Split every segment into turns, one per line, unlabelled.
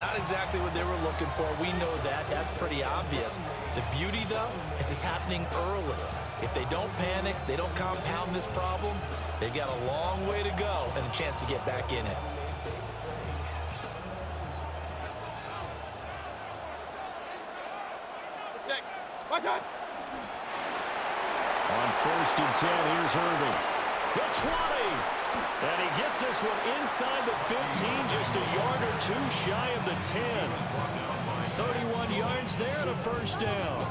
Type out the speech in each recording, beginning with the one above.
Not exactly what they were looking for. We know that. That's pretty obvious. The beauty, though, is it's happening early. If they don't panic, they don't compound this problem, they've got a long way to go and a chance to get back in it.
On 1st and 10, here's Irving. The 20. And he gets this one inside the 15, just a yard or two shy of the 10. 31 yards there and a first down.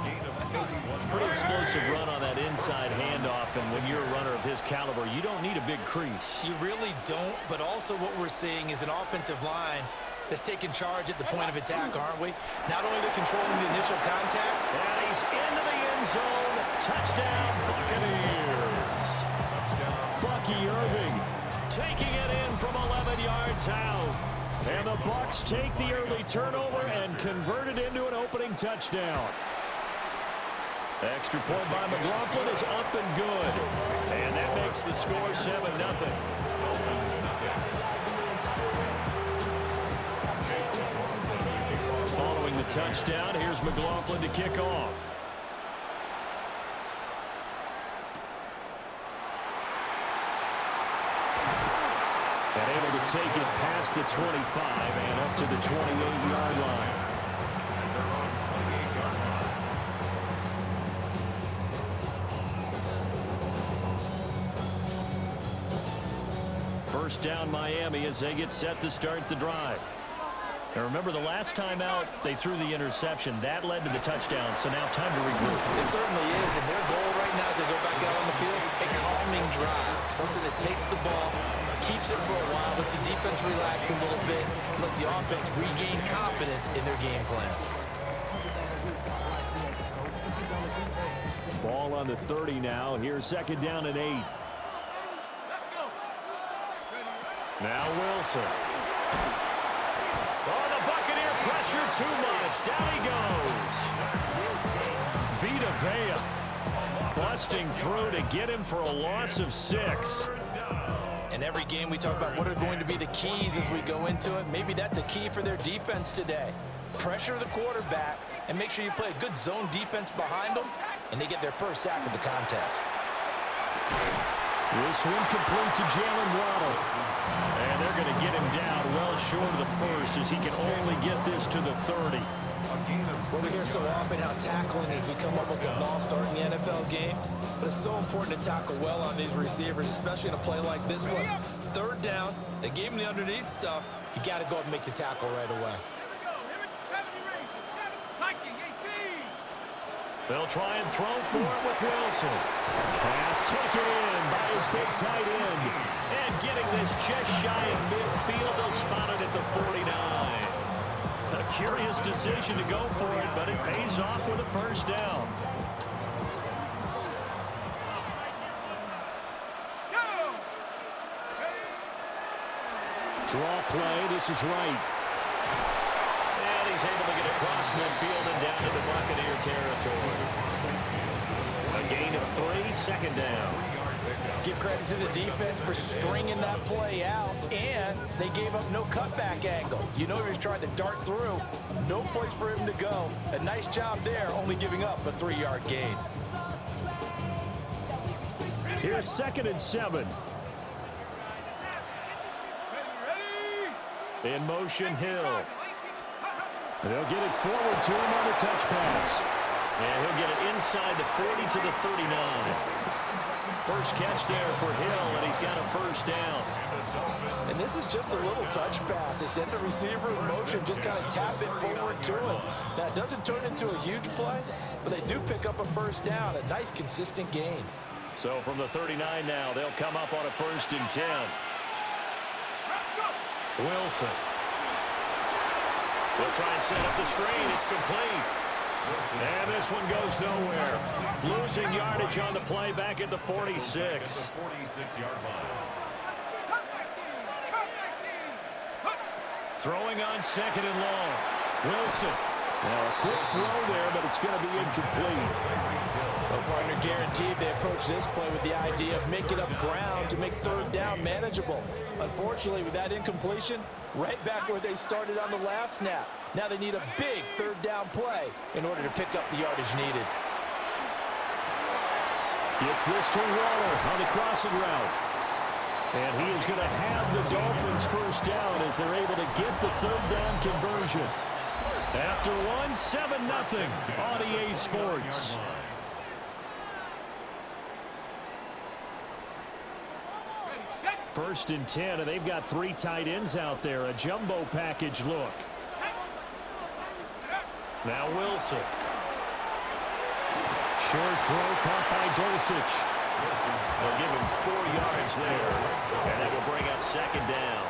Pretty explosive run on that inside handoff, and when you're a runner of his caliber, you don't need a big crease.
You really don't, but also what we're seeing is an offensive line that's taking charge at the point of attack, aren't we? Not only they're controlling the initial contact.
And he's into the end zone. Touchdown, Buccaneers. Bucky Irving taking it in from 11 yards out. And the Bucs take the early turnover and convert it into an opening touchdown. Extra point by McLaughlin is up and good. And that makes the score 7-0. Following the touchdown, here's McLaughlin to kick off. And able to take it past the 25 and up to the 28-yard line. First down Miami as they get set to start the drive. And remember, the last time out, they threw the interception. That led to the touchdown, so now time to regroup.
It certainly is, and their goal right now as they go back out on the field, a calming drive, something that takes the ball, keeps it for a while, lets the defense relax a little bit, lets the offense regain confidence in their game plan.
Ball on the 30 now. Here's 2nd down and 8. Now Wilson. Oh, the Buccaneer pressure too much. Down he goes. Vita Vea busting through to get him for a loss of 6.
In every game we talk about what are going to be the keys as we go into it. Maybe that's a key for their defense today. Pressure the quarterback and make sure you play a good zone defense behind them, and they get their first sack of the contest.
This one complete to Jalen Waddle. And they're going to get him down well short of the first as he can only get this to the 30.
Well, we hear so often how tackling has become almost a lost art in the NFL game, but it's so important to tackle well on these receivers, especially in a play like this one. 3rd down, they gave him the underneath stuff. You got to go up and make the tackle right away.
They'll try and throw for it with Wilson. Pass taken in by his big tight end. And getting this just shy of midfield, they'll spot it at the 49. A curious decision to go for it, but it pays off with a first down. Draw play, this is right. And he's able to get across midfield and down into Buccaneer territory. A gain of 3, 2nd down.
Give credit to the defense for stringing that play out, and they gave up no cutback angle. You know he was trying to dart through. No place for him to go. A nice job there, only giving up a 3-yard gain.
Here's 2nd and 7. In motion, Hill. They'll get it forward to him on the touch pass. And he'll get it inside the 40 to the 39. First catch there for Hill, and he's got a first down.
And this is just a little touch pass. They send the receiver in motion, just kind of tap it forward to him. Now, it doesn't turn into a huge play, but they do pick up a first down, a nice, consistent gain.
So from the 39 now, they'll come up on a 1st and 10. Wilson. They'll try and set up the screen. It's complete. And this one goes nowhere. Losing yardage on the play back at the 46. Throwing on 2nd and long. Wilson. Now a quick throw there, but it's going to be incomplete.
Well, partner, guaranteed they approach this play with the idea of making up ground to make 3rd down manageable. Unfortunately, with that incompletion, right back where they started on the last snap. Now they need a big third down play in order to pick up the yardage needed.
Gets this to Waller on the crossing route. And he is going to have the Dolphins first down as they're able to get the third down conversion. After one, 7-0 on EA Sports. First and 10, and they've got 3 tight ends out there. A jumbo package look. Now Wilson. Short throw caught by Dulcich. They'll give him 4 yards there, and that will bring up second down.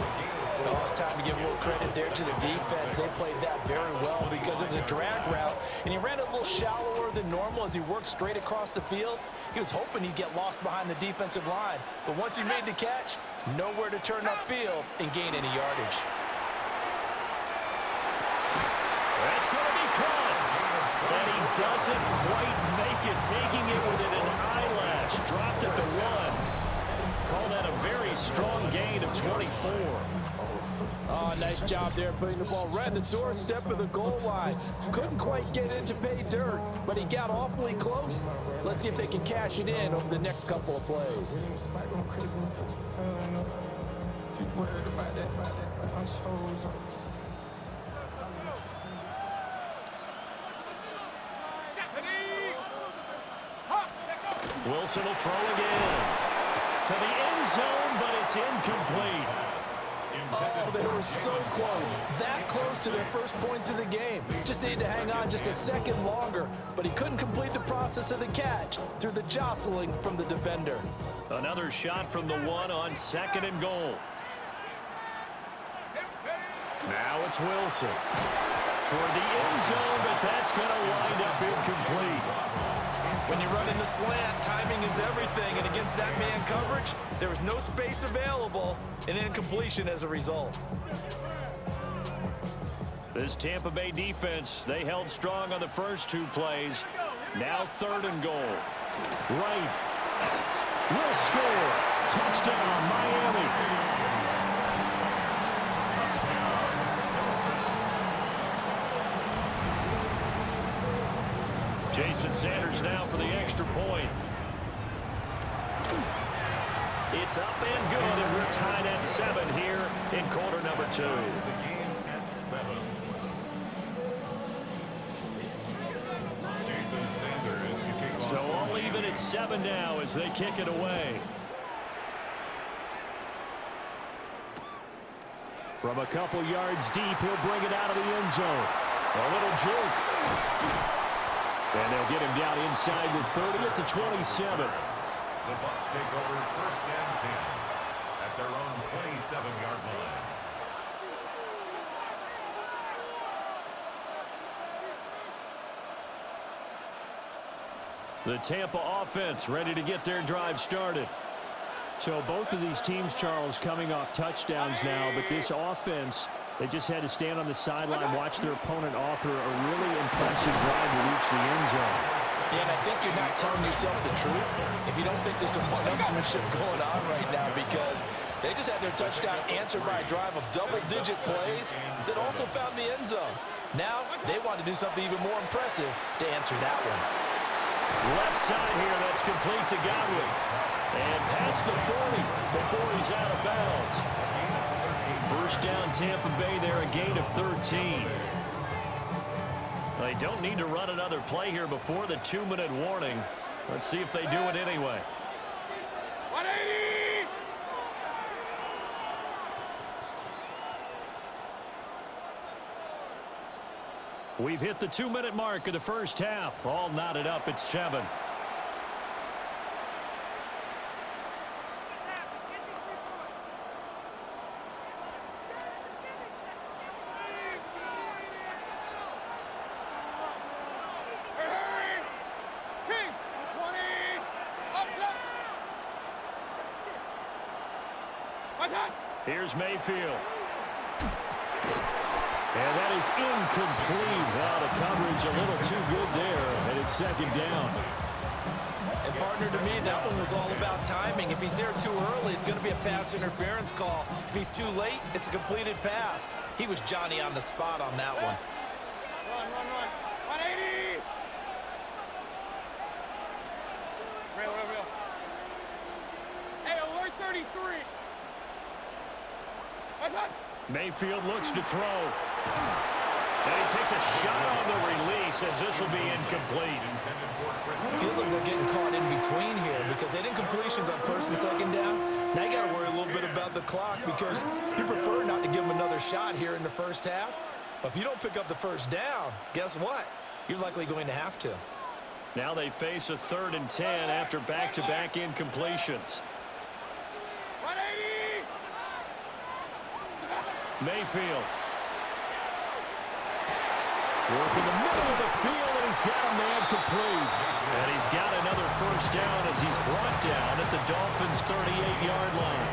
Well, it's time to give a little credit there to the defense. They played that very well because it was a drag route, and he ran a little shallower than normal as he worked straight across the field. He was hoping he'd get lost behind the defensive line, but once he made the catch, nowhere to turn upfield and gain any yardage.
That's going to be caught. And he doesn't quite make it, taking it within an eyelash. Dropped at the 1. Call that a very strong gain of 24.
Oh, nice job there putting the ball right at the doorstep of the goal line. Couldn't quite get it to pay dirt, but he got awfully close. Let's see if they can cash it in over the next couple of plays.
Wilson will throw again. To the end zone, but it's incomplete.
Oh, they were so close. That close to their first points of the game. Just needed to hang on just a second longer, but he couldn't complete the process of the catch through the jostling from the defender.
Another shot from the 1 on 2nd and goal. Now it's Wilson. Toward the end zone, but that's going to wind up incomplete.
When you run in the slant, timing is everything, and against that man coverage, there was no space available, and incompletion as a result.
This Tampa Bay defense, they held strong on the first 2 plays. Now 3rd and goal. Right. Will score. Touchdown, Miami. Jason Sanders now for the extra point. It's up and good, and we're tied at 7 here in quarter number 2. So all even at 7 now as they kick it away. From a couple yards deep, he'll bring it out of the end zone. A little juke. And they'll get him down inside the 30 at the 27.
The Bucs take over 1st and 10 at their own 27-yard line.
The Tampa offense ready to get their drive started. So both of these teams, Charles, coming off touchdowns now, but this offense, they just had to stand on the sideline, watch their opponent author a really impressive drive to reach the end zone.
Yeah, and I think you're not telling yourself the truth if you don't think there's some one-upsmanship going on right now, because they just had their touchdown answered by a drive of double-digit plays that also found the end zone. Now they want to do something even more impressive to answer that one.
Left side here, that's complete to Godwin. And past the 40 before he's out of bounds. First down Tampa Bay there, a gain of 13. They don't need to run another play here before the 2-minute warning. Let's see if they do it anyway.
180!
We've hit the 2-minute mark of the first half. All knotted up at 7. Here's Mayfield. And that is incomplete. Well, the coverage a little too good there, and it's 2nd down.
And Partner, to me, that one was all about timing. If he's there too early, it's going to be a pass interference call. If he's too late, it's a completed pass. He was Johnny on the spot on that one.
Run. 180! Real. Hey, alert 33! What's up?
Mayfield looks to throw. And he takes a shot on the release as this will be incomplete.
Feels like they're getting caught in between here because they didn't completions on first and second down. Now you got to worry a little bit about the clock because you prefer not to give them another shot here in the first half. But if you don't pick up the first down, guess what? You're likely going to have to.
Now they face a 3rd and 10 after back-to-back incompletions.
180!
Mayfield. Working the middle of the field, and he's got a man complete. And he's got another first down as he's brought down at the Dolphins' 38-yard line.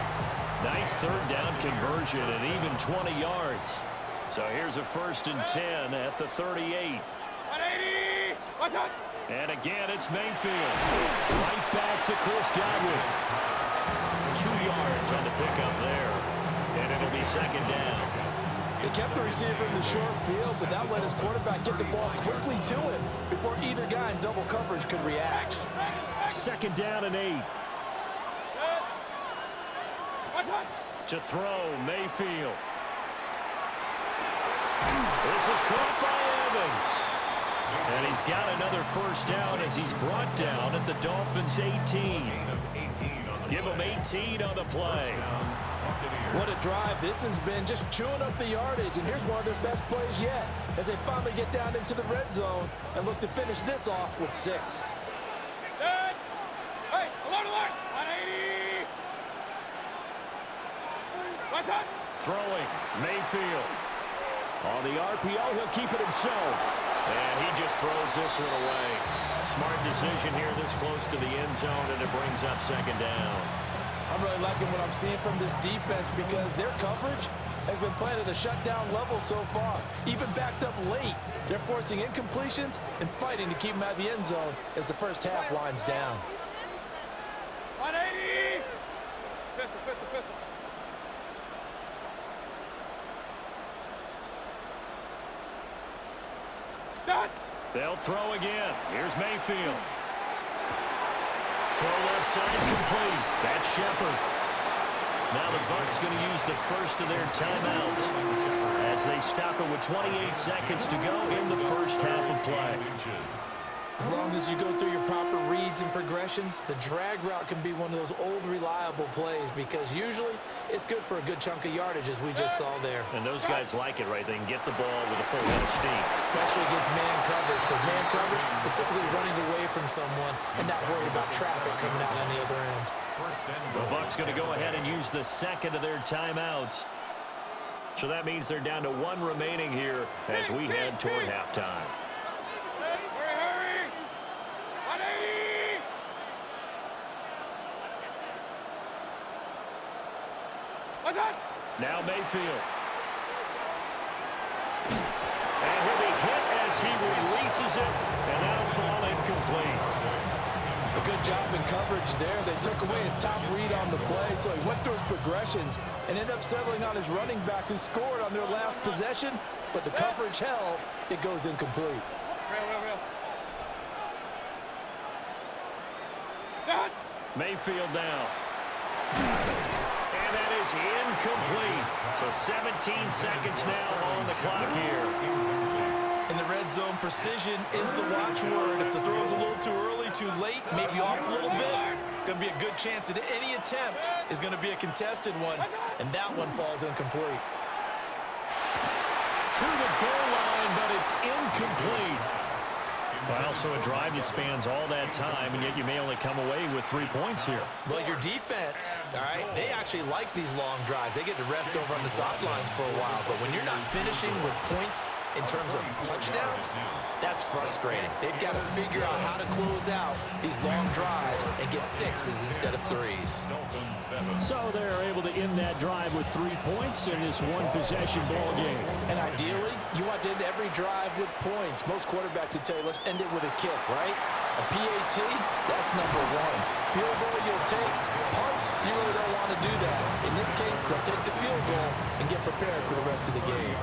Nice 3rd down conversion and even 20 yards. So here's a 1st and 10 at the 38.
180! What's up?
And again, it's Mayfield. Right back to Chris Godwin. 2 yards on the pickup there. And it'll be 2nd down.
They kept the receiver in the short field, but that let his quarterback get the ball quickly to him before either guy in double coverage could react.
2nd down and 8.
What's up?
To throw, Mayfield. This is caught by Evans. And he's got another first down as he's brought down at the Dolphins' 18. Give him 18 on the play.
What a drive this has been, just chewing up the yardage. And here's one of their best plays yet as they finally get down into the red zone and look to finish this off with 6.
Dead! Hey, alert! 180! What's up?
Throwing, Mayfield. On the RPO, he'll keep it himself. And he just throws this one away. Smart decision here this close to the end zone, and it brings up 2nd down.
I'm really liking what I'm seeing from this defense because their coverage has been playing at a shutdown level so far. Even backed up late, they're forcing incompletions and fighting to keep them out of the end zone as the first half winds down.
180! Pistol. Done!
They'll throw again. Here's Mayfield. Throw left side complete. That's Shepard. Now the Bucs going to use the first of their timeouts as they stop it with 28 seconds to go in the first half of play.
As long as you go through your proper reads and progressions, the drag route can be one of those old reliable plays because usually it's good for a good chunk of yardage as we just saw there.
And those guys like it, right? They can get the ball with a full head of steam.
Especially against man coverage because man coverage, they're typically running away from someone and not worried about traffic coming out on the other end.
The Bucs going to go ahead and use the second of their timeouts. So that means they're down to 1 remaining here as we head toward halftime.
Hurry! 180! What's up?
Now Mayfield. And he'll be hit as he releases it, and that'll fall incomplete.
A good job in coverage there. They took away his top read on the play, so he went through his progressions and ended up settling on his running back who scored on their last possession, but the coverage held. It goes incomplete.
Real. Done!
Mayfield down. And that is incomplete. So 17 seconds now on the clock here.
In the red zone, precision is the watchword. If the throw's a little too early, too late, maybe off a little bit, going to be a good chance that any attempt is going to be a contested one, and that one falls incomplete.
To the goal line, but it's incomplete. Well, so a drive that spans all that time, and yet you may only come away with 3 points here.
Well, your defense, all right, they actually like these long drives. They get to rest over on the sidelines for a while, but when you're not finishing with points in terms of touchdowns, that's frustrating. They've got to figure out how to close out these long drives and get 6s instead of 3s.
So they're able to end that drive with 3 points in this one-possession ball game.
And ideally, you want to end every drive with points. Most quarterbacks would tell you, let's end it with a kick, right? A PAT, that's number one. Field goal you'll take. Punts, you really don't want to do that. In this case, they'll take the field goal and get prepared for the rest of the game.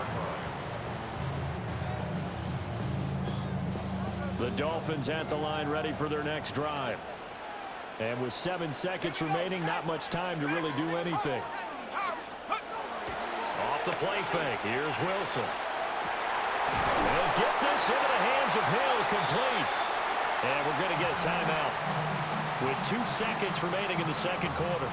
The Dolphins at the line ready for their next drive. And with 7 seconds remaining, not much time to really do anything. Off the play fake, here's Wilson. They'll get this into the hands of Hill, complete. And we're going to get a timeout with 2 seconds remaining in the second quarter.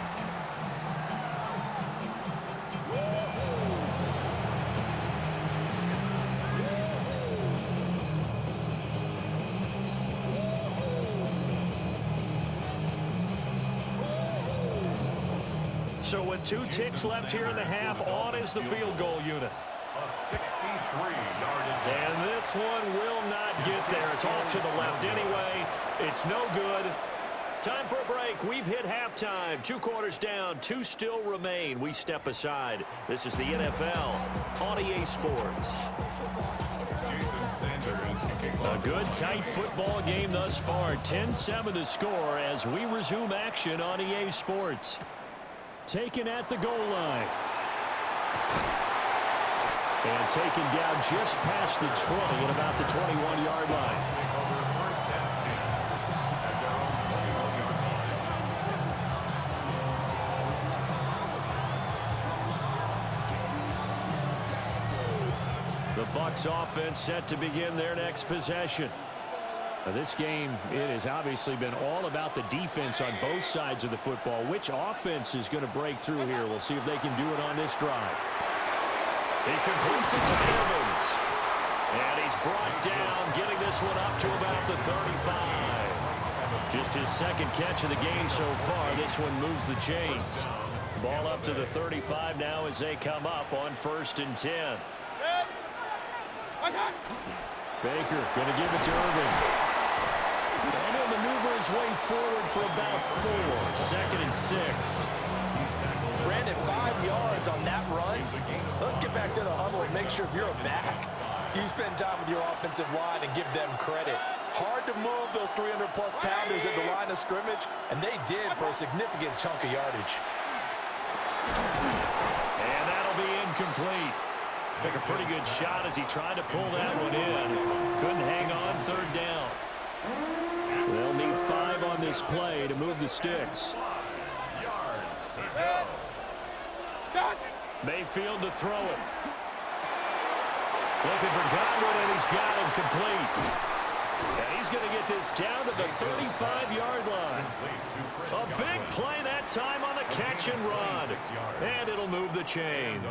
So with 2 ticks left here in the half, on is the field goal unit.
A 63-yard attempt.
And this one will not get there. It's off to the left anyway. It's no good. Time for a break. We've hit halftime. 2 quarters down. 2 still remain. We step aside. This is the NFL on EA Sports.
Jason Sanders kicking
A
off.
good, tight football game thus far. 10-7 the score as we resume action on EA Sports. Taken at the goal line. And taken down just past the 20 at about the 21-yard line.
Take over first and 10 at their own 21-yard line.
The Bucs offense set to begin their next possession. Now this game, it has obviously been all about the defense on both sides of the football. Which offense is going to break through here? We'll see if they can do it on this drive. He completes it to Evans. And he's brought down, getting this one up to about the 35. Just his second catch of the game so far. This one moves the chains. Ball up to the 35 now as they come up on 1st and 10. Baker going to give it to Irving. And he'll maneuver his way forward for about 4. 2nd and 6.
Brandon, 5 yards on that run. Let's get back to the huddle and make sure if you're a back, you spend time with your offensive line and give them credit. Hard to move those 300-plus pounders at the line of scrimmage, and they did for a significant chunk of yardage.
And that'll be incomplete. Took a pretty good shot as he tried to pull that one in. Couldn't hang on 3rd down. They'll need 5 on this play to move the sticks.
Yards to go.
Mayfield to throw it. Looking for Godwin, and he's got him complete. And he's going to get this down to the 35-yard line. A big play that time on the catch and run. And it'll move the chains.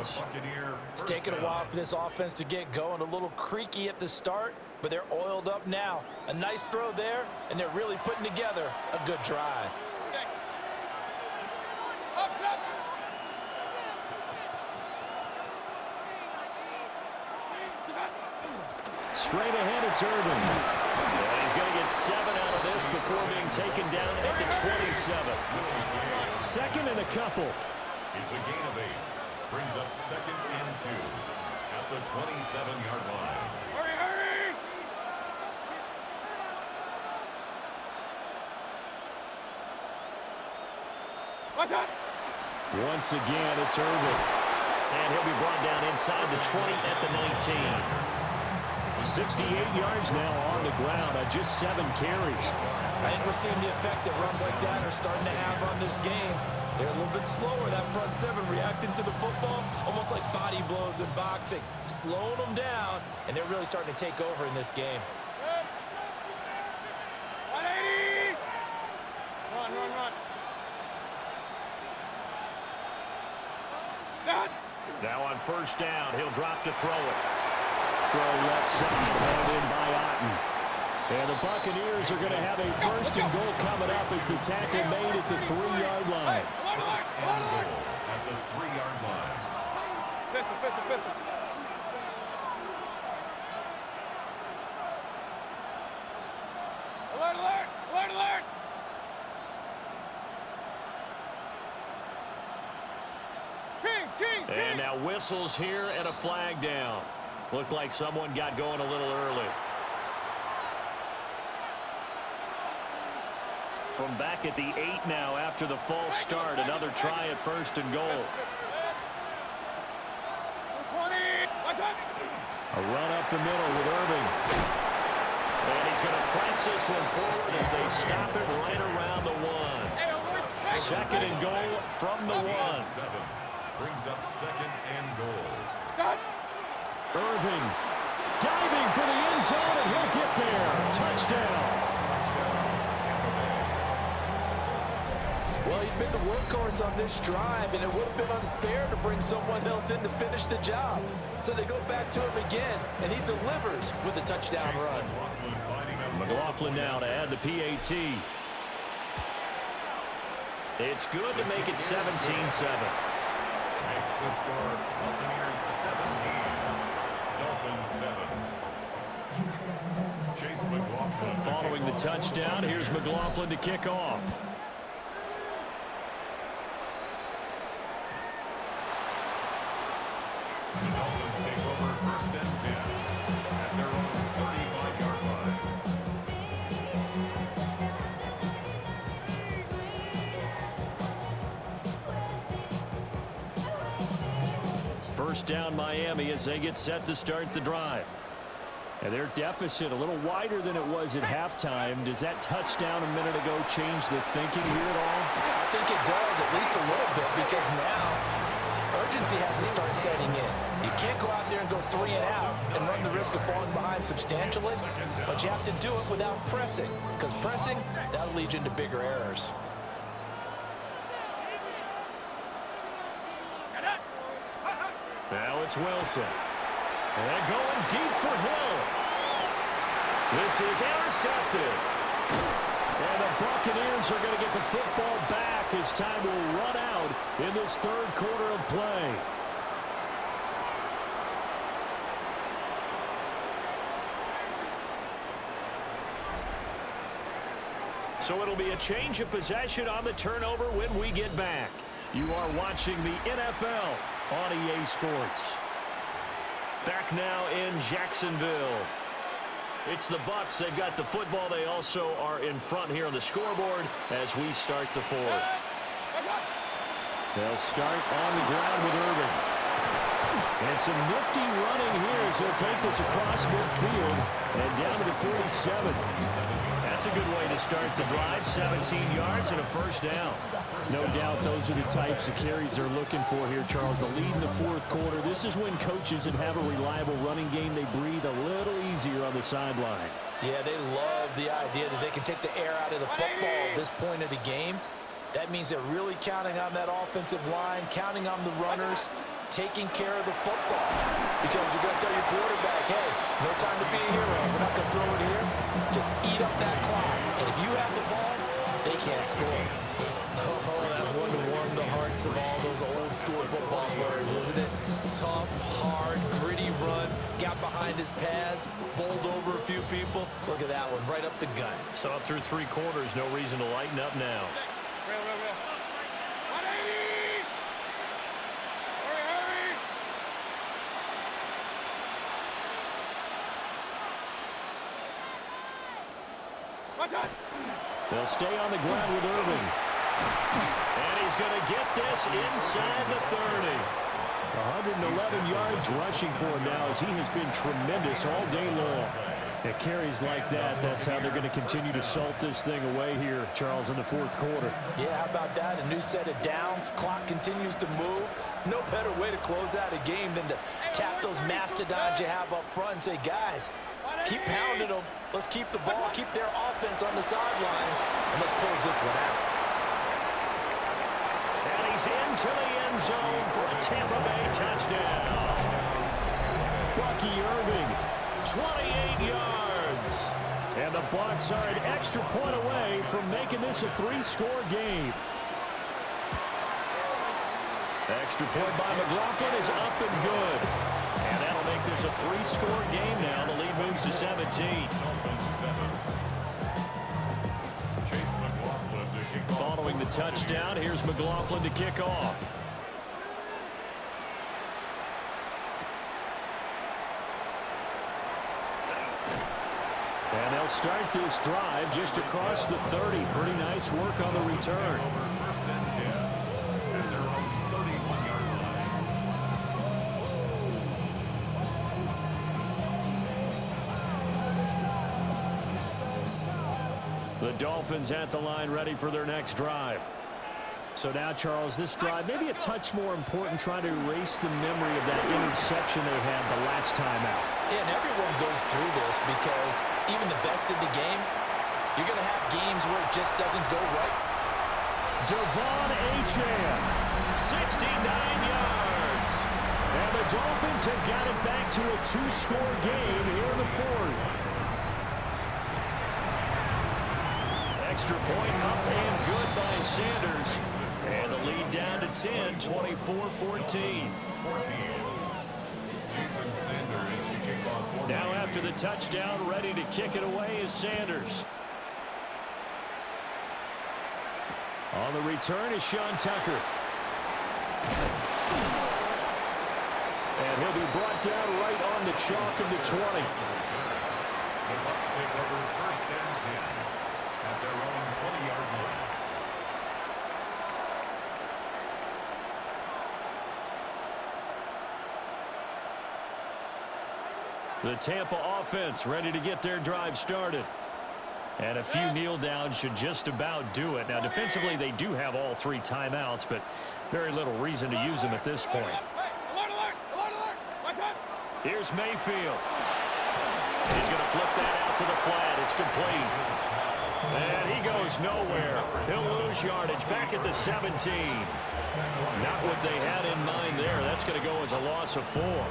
It's taken a while for this offense to get going. A little creaky at the start, but they're oiled up now. A nice throw there, and they're really putting together a good drive.
Straight ahead, it's Irving. And he's going to get 7 out of this before being taken down at the 27. 2nd and a couple.
It's a gain of 8. Brings up 2nd and 2 at the 27-yard line.
Hurry, hurry! What's that?
Once again, it's Irving. And he'll be brought down inside the 20 at the 19. 68 yards now on the ground on just 7 carries.
I think we're seeing the effect that runs like that are starting to have on this game. They're a little bit slower, that front 7, reacting to the football, almost like body blows in boxing, slowing them down, and they're really starting to take over in this game.
180! Run, run, run. That.
Now on 1st down, he'll drop to throw it. Throw left side, held in by Otten. And the Buccaneers are going to have a 1st and goal coming up as the tackle made at the 3-yard line.
First and goal at the 3-yard line.
Pistol. Alert, alert! Alert, alert! Kings!
And now whistles here and a flag down. Looked like someone got going a little early. from back at the 8 now after the false start. Another try at 1st and goal. A run up the middle with Irving. And he's going to press this one forward as they stop it right around the 1. 2nd and goal from the 1.
Brings up 2nd and goal.
Irving diving for the end zone, and he'll get there. Touchdown.
Well, he's been the workhorse on this drive, and it would have been unfair to bring someone else in to finish the job. So they go back to him again, and he delivers with a touchdown run.
McLaughlin now to add the PAT. It's good to make it 17-7.
Makes the score Buccaneers 17, Dolphins 7. Chase McLaughlin.
Following the touchdown, here's McLaughlin to kick off.
The Dolphins take over 1st and 10 at their own 35-yard line.
First down Miami as they get set to start the drive. And their deficit a little wider than it was at halftime. Does that touchdown a minute ago change the thinking here at all?
I think it does, at least a little bit, because now urgency has to start setting in. You can't go out there and go 3 and out and run the risk of falling behind substantially, but you have to do it without pressing, because pressing, that'll lead you into bigger errors.
Now it's Wilson. And going deep for Hill. This is intercepted. And the Buccaneers are going to get the football back as time will run out in this 3rd quarter of play. So it'll be a change of possession on the turnover when we get back. You are watching the NFL on EA Sports. Back now in Jacksonville. It's the Bucs. They've got the football. They also are in front here on the scoreboard as we start the 4th. They'll start on the ground with Irving. And some nifty running here as he'll take this across midfield and down to the 47. That's a good way to start the drive. 17 yards and a 1st down. No doubt those are the types of carries they're looking for here, Charles. The lead in the 4th quarter. This is when coaches that have a reliable running game, they breathe a little easier on the sideline.
Yeah, they love the idea that they can take the air out of the football at this point of the game. That means they're really counting on that offensive line, counting on the runners, taking care of the football. Because you're going to tell your quarterback, hey, no time to be a hero. We're not going to throw it here. Just eat up that clock. And if you have the ball, they can't score. Oh, that's one to warm the hearts of all those old school football players, isn't it? Tough, hard, gritty run. Got behind his pads, bowled over a few people. Look at that one, right up the gut.
So up through 3 quarters, no reason to lighten up now.
Real. 180! Hurry! What's that?
They'll stay on the ground with Irving. And he's going to get this inside the 30. 111 yards rushing for him now as he has been tremendous all day long. It carries like that. That's how they're going to continue to salt this thing away here, Charles, in the 4th quarter.
Yeah, how about that? A new set of downs. Clock continues to move. No better way to close out a game than to tap those mastodons you have up front and say, guys, keep pounding them. Let's keep the ball, keep their offense on the sidelines, and let's close this one out.
And he's into the end zone for a Tampa Bay touchdown. Bucky Irving, 28 yards. And the Bucs are an extra point away from making this a 3-score game. Extra point by McLaughlin is up and good. And that'll make this a 3-score game now. The lead moves to 17. Following the touchdown, here's McLaughlin to kick off. And they'll start this drive just across the 30. Pretty nice work on the return.
First and 10 at their own 31-yard line.
The Dolphins at the line ready for their next drive. So now, Charles, this drive maybe a touch more important, trying to erase the memory of that interception they had the last time out.
Yeah, and everyone goes through this because even the best in the game, you're going to have games where it just doesn't go right.
Devon Achane, 69 yards. And the Dolphins have got it back to a two-score game here in the fourth. Extra point up and good by Sanders. And the lead down to 10, 24-14. Now after the touchdown, ready to kick it away is Sanders. On the return is Sean Tucker. And he'll be brought down right on the chalk of the 20.
The Bucs take over first and 10 at their own 20-yard line.
The Tampa offense ready to get their drive started. And a few kneel downs should just about do it. Now, defensively, they do have all three timeouts, but very little reason to use them at this point. Here's Mayfield. He's going to flip that out to the flat. It's complete. And he goes nowhere. He'll lose yardage back at the 17. Not what they had in mind there. That's going to go as a loss of 4.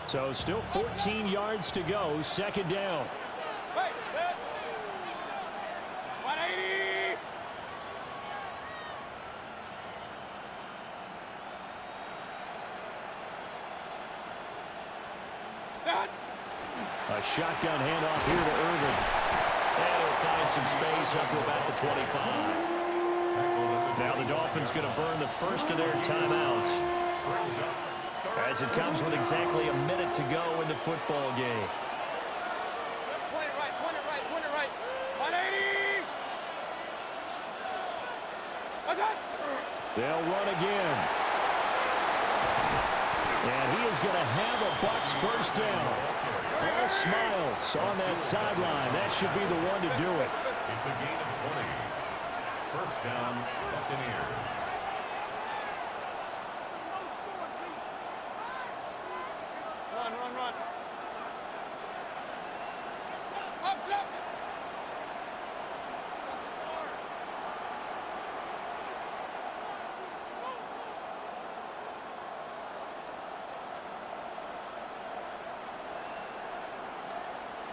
So still 14 yards to go, second down.
180.
A shotgun handoff here to Irvin. And he'll find some space up to about the 25. Now the Dolphins going to burn the first of their timeouts, as it comes with exactly a minute to go in the football game.
Point it right, point it right, point it right. 180. What's that?
They'll run again. And he is going to have a Bucs first down. All smiles on that sideline. That should be the one to do it.
It's a gain of 20. First down, Buccaneers.
Run. Up.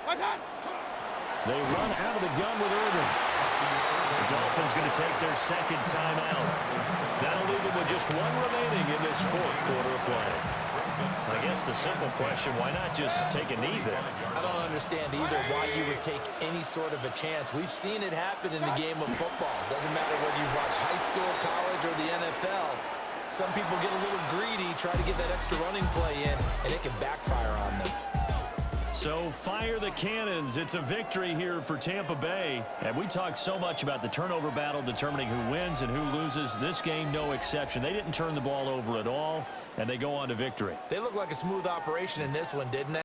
What's that?
They run out of the gun with Irvin. The Dolphins going to take their second timeout. That'll leave them with just one remaining in this fourth quarter of play. I guess the simple question, why not just take a knee there?
I don't understand either why you would take any sort of a chance. We've seen it happen in the game of football. Doesn't matter whether you watch high school, college, or the NFL. Some people get a little greedy, try to get that extra running play in, and it can backfire on them.
So fire the cannons. It's a victory here for Tampa Bay. And we talked so much about the turnover battle determining who wins and who loses. This game, no exception. They didn't turn the ball over at all, and they go on to victory.
They look like a smooth operation in this one, didn't they?